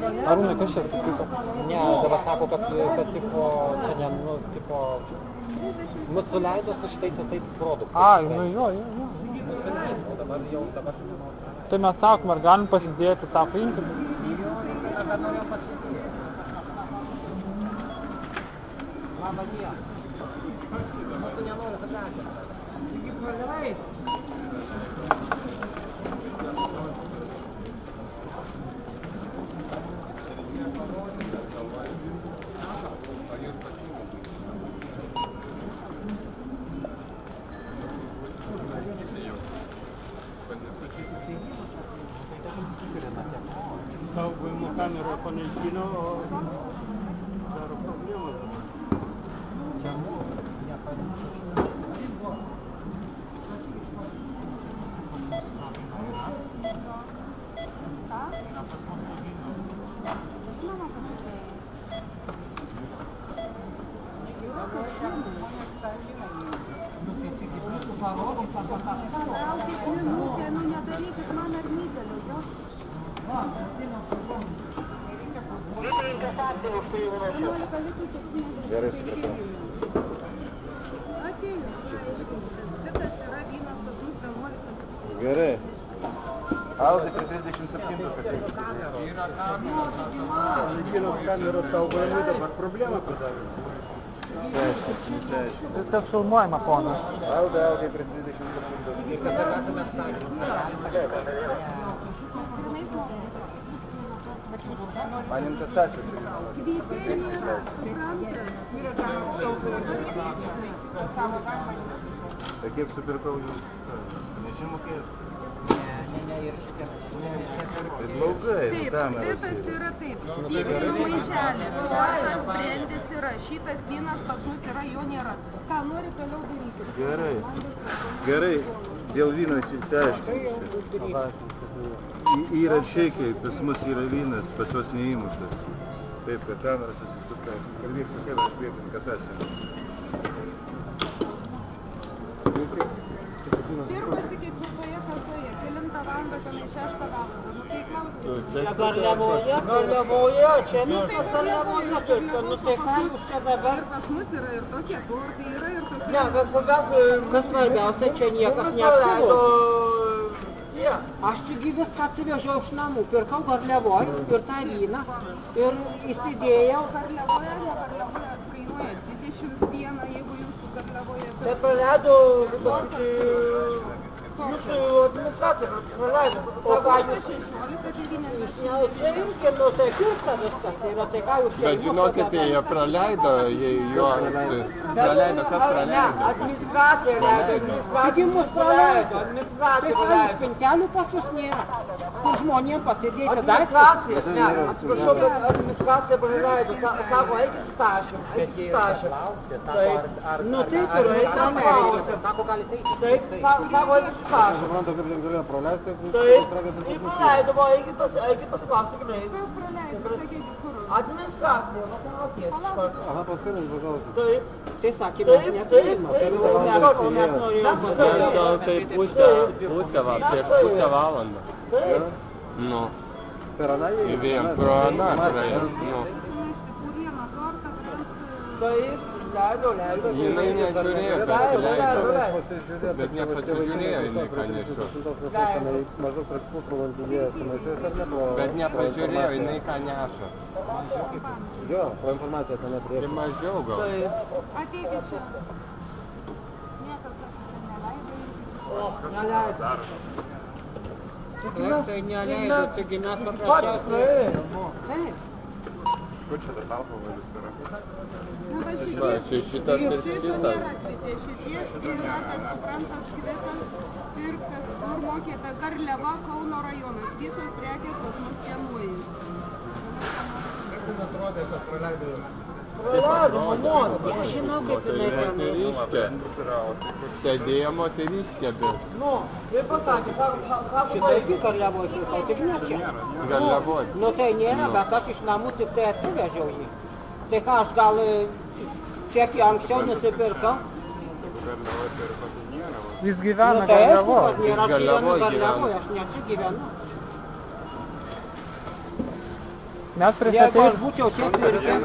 Arūnai, kas čia atsitiko? Ne, dabar sako, kad tipo, čia ne, nu, tipo, nusileido su šitais produktais. Ai, nu jo. Tai mes sakom, ar galim pasidėti, sako, imkime. Labą dieną. Tu nenori atsiprašyti. Taigi pardavai. Saugojimo kamera panaikino, o daro problemą. Gerai, supratau. Gerai. Audi 37 pateikti. Panaikino kameros saugojimui, dabar problemą padarė. Viskas filmuojama, ponas. Audi 37. Kas ar esame sąjungos? Man intestacijos. Tai kiek supirkau jūs? Nešimokėjus? Ne, ir šitie. Tai blogai, kameros. Tipas yra taip, stiklinio maišelė, kortas, brendis yra, šitas vynas pas mus yra, jo nėra. Ką nori toliau daryti? Gerai, dėl vyno išsiaiškinsiu. Yra čekiai, pas mus yra vynas, pas juos neįmuštas. Taip, kad kameras atsisuka. Kalbėk, kokia aš bėgau kasaciją. Ir pasikeit toje kasoje, kelintą valandą, tenai 6 valandą. Nu tai klausiu. Čia Garliavoje, čia viskas Garliavoje, nu tai ką jūs čia dabar? Ir pas mus yra ir tokie tortai, yra ir tokie. Ne, kas svarbiausia, čia niekas neapsivo. Aš taigi viską atsivežiau iš namų, pirkau Garliavoj ir tą vyną ir įsidėjau. Garliavoje, ne Garliavoje, kainuoja 21, jeigu jūsų Garliavoje. Tai praleido, jūsų administracija praleido. Sako, 16, 90. Čia irgi, nu tai kurta viskas yra, tai ką jūs čia... Bet žinokite, jie praleido, jo praleido, kas praleido. Administracija leido, administracija mus praleido, administracija praleido. Pintelių pas jūs nėra, kur žmonėm pasidėti administracija, ne, atsiprašau, bet administracija praleido, sako, eikit stašim, eikit stašim. Nu taip, ir eikit stašim. Sako, galite eiti. Taip, Sako, eikit stašim. Suprantu, kaip galėjo praleisti. Taip, praleido, eikit pasiklausti, kaip eikit. Kas praleido, sakykit, kur? Administracija, va ten okės. Aha, paskambink, pagalvosiu. Taip. Tai sakė, mes neturime. Tai pusę valandą. Nu. Per aną Įvėjom pro aną praėjom. Nu. Taip, leido. Jinai nežiūrėjo, kad leido. Bet nepasižiūrėjo jinai, ką nešios. Maždaug prieš pusvalandį jie sumažės ar ne? Bet nepažiūrėjo jinai, ką neša. Jo, pro informaciją ten Tai neturėjo. mažiau gal. Ateikit čia. Niekas neleido. Tai neleido, taigi mes paprasčiausiai. Kur čia tas alkoholis yra? Nu, va Va, šitie. šitas ir Šitų šitas. nėra kvitė, šitie yra, kad suprantat, kvitas, pirktas, kur mokėta Garliava, Kauno rajonas. Visos prekės pas mus kainuoja. Kaip jums atrodė, kad praleido Prarado, moteriškė. Žinau, kaip jinai ten. Moteriškė. Sėdėjo moteriškė, bet Nu, ir pasakė, šitą irgi garliavoj pirkau, tik ne čia. Garliavoj. Nu, tai nėra, bet aš iš namų tik tai atsivežiau jį. Tai ką, aš gal čia anksčiau nusipirkau? Jis gyvena Nu, tai aišku, Garliavoj. kad nėra, aš gyvenu Garliavoj garliavoj, gyvena. aš ne čia gyvenu. Mes prieš Jeigu aš ateit, būčiau čia pirkęs.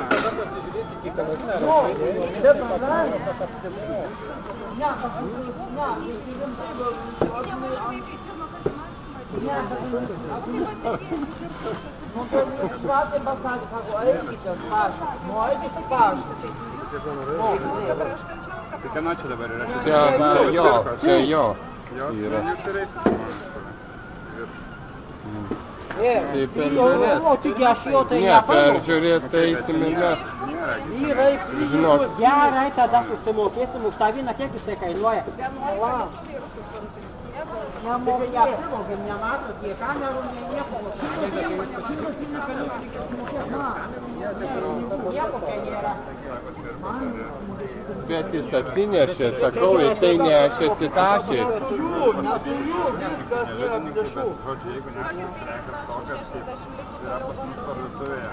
Situacija pasakė, sako, eikite, pašą. Nu, eikite, pašą. Tai kieno čia dabar yra? Čia jo. Yra. Tai peržiūrėt. O tik aš jo tai Ne, nepaimau. peržiūrėt, tai eisim ir mes. Vyrai, pinigus gerai, tada susimokėsim už tą vyną, kiek jisai kainuoja. Nesivogėm, nematot, jie kamerų, nieko. Nieko čia nėra. Bet jis atsinešė, sakau, jisai nešėsi tašį. Viskas yra lėšų. Žodžiu, jeigu neprekės tokias, kaip yra pas mus parduotuvėje,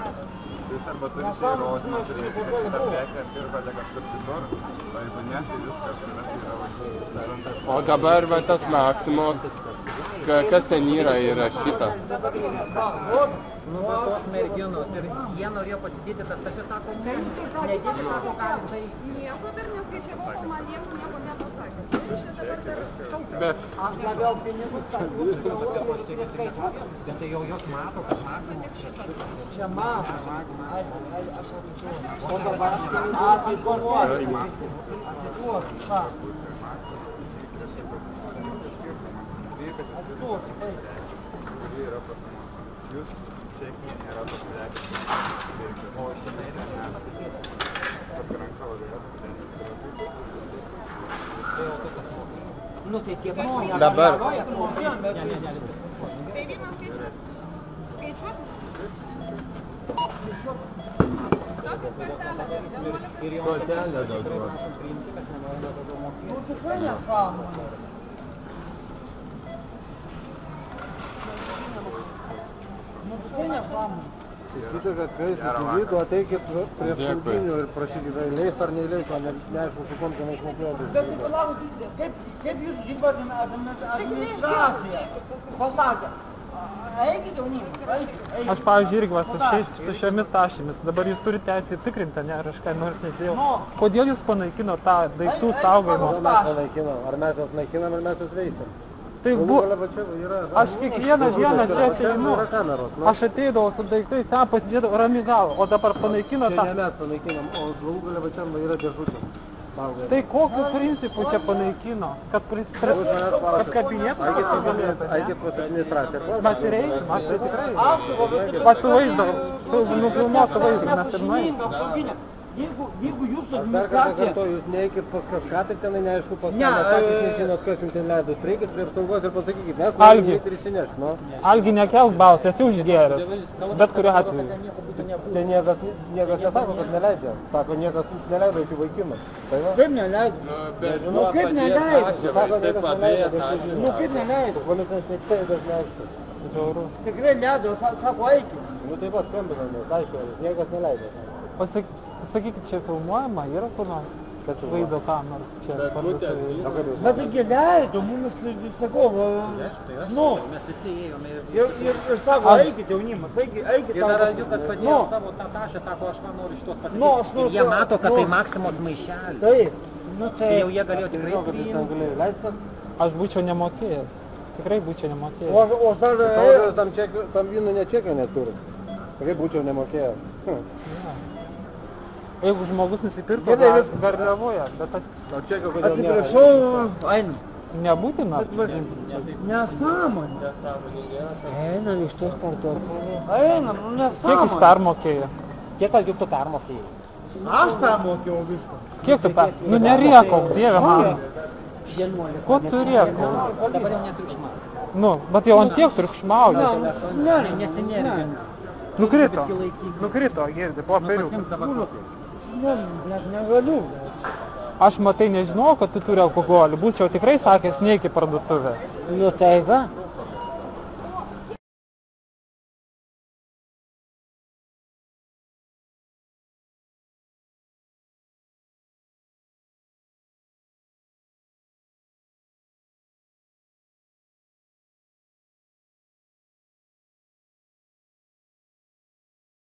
tai arba turite įrodymą, turėti, kad šitą prekę pirkote kažkur kitur, o jeigu ne, tai viskas yra valstybės. O dabar va tas Maksimos, kas ten yra šita. Nu, va tos merginos ir jie norėjo pasidėti tas tašis, sako, nedėti, sako, galim daryti. Nieko dar neskaičiavau, man nieko nepasakė. Čia dabar dar šaukia. Bet Aš labiau pinigus, kad jūs neskaičiuoju. Bet tai jau jos mato, kad čia mato. O dabar tai kovoju. Jūs čekiai nėra tos prekės, o šiandien ne. Kad ranka važiuoja, Nu, tai tiek žmonės. Dabar. Tai vieną skaičiuoti? Tokią kortelę, 11. kortelę daugiau. Nu, tikrai nesąmonė. Nu, tikrai nesąmonė. Sakyti, kad kai susivyko, ateikit prie šaltinių ir prašykite, leis ar neįleis, o neaišku, su kom ten išmokėjau. Bet palaukite, kaip jūs dirbate administraciją? Pasakė, eikite jaunimas, eikite. aš pavyzdžiui irgi va, su šiomis tašėmis. Dabar jūs turite teisę įtikrinti, ne, ar aš ką nors nesėjau. Kodėl jūs panaikino tą daiktų saugojimą? Mes panaikinam, ar mes jos naikinam, ar mes jos veisim. Tai aš kiekvieną dieną čia ateinu. Aš ateidavau su daiktais, ten pasidėdavau ramiai gal, o dabar panaikino Čia tą. ne mes panaikinam, o galų galia va čia yra dėžutė. Tai kokiu principu čia panaikino? Kad paskapinėtų? Eikit pas administraciją. Mes ir eisim, aš tai tikrai. Va su vaizdu, su nufilmuotu vaizdu mes ir nueisim. Jeigu jūsų Dar kartą administracija... kartuoju, jūs neikit pas kažką, tai tenai neaišku pas ką, Ne, nes patys nežinot, kas jums ten leidus. Prieikit prie apsaugos ir pasakykit, mes Algi. norim eiti ir išsinešti, nu. Algi nekelk balsą, esi užgėręs. Bet kuriuo atveju. Tai niekas nesako, kad neleidžia. Sako, niekas neleido iki vaikino. Tai va. Kaip neleido? Nu kaip neleido? Sako, niekas neleido. Nu kaip neleido? Policijos neįsteigas neaišku. Tikrai leido, sako, eikit. Nu taip pat skambinamės, aišku, niekas neleido. Pasakykit, čia filmuojama, yra kur nors vaizdo kameros čia parduotuvėje. Na taigi leido, mums, sakau, nu, ir sako, eikit jaunimas, eikit. Ir dar Algiukas padėjo savo tą tašę, sako, aš man noriu šitos pasakyti. Ir jie mato, kad tai Maksimos maišelis. Taip, nu Tai tai... jau jie galėjo tikrai priimti. Aš būčiau nemokėjęs. Tikrai būčiau nemokėjęs. O aš dar... Tam vynų ne čekio neturi. Kaip būčiau nemokėjęs. Jeigu žmogus nusipirko Garliavoje, bet O čekio kodėl nėra? Atsiprašau, einam. nebūtina. Nesąmonė. Einam iš tos parduotuvės. Einam, nu Kiek jis nesąmonė. permokėjo? Kiek Algiuk tu permokėjai? Aš permokėjau viską. Kiek tu permokėjai? Nu neriekau, dieve man. Ko tu riekau? Dabar jau netriukšmauja. Nu, bet jau ant tiek triukšmauja. Nesinervink. Nukrito, girdi, po periukų. Pasimk dabar. Nu, net negaliu. Aš matai nežinau, kad tu turi alkoholį. Būčiau tikrai sakęs, neik į parduotuvę. Nu tai va.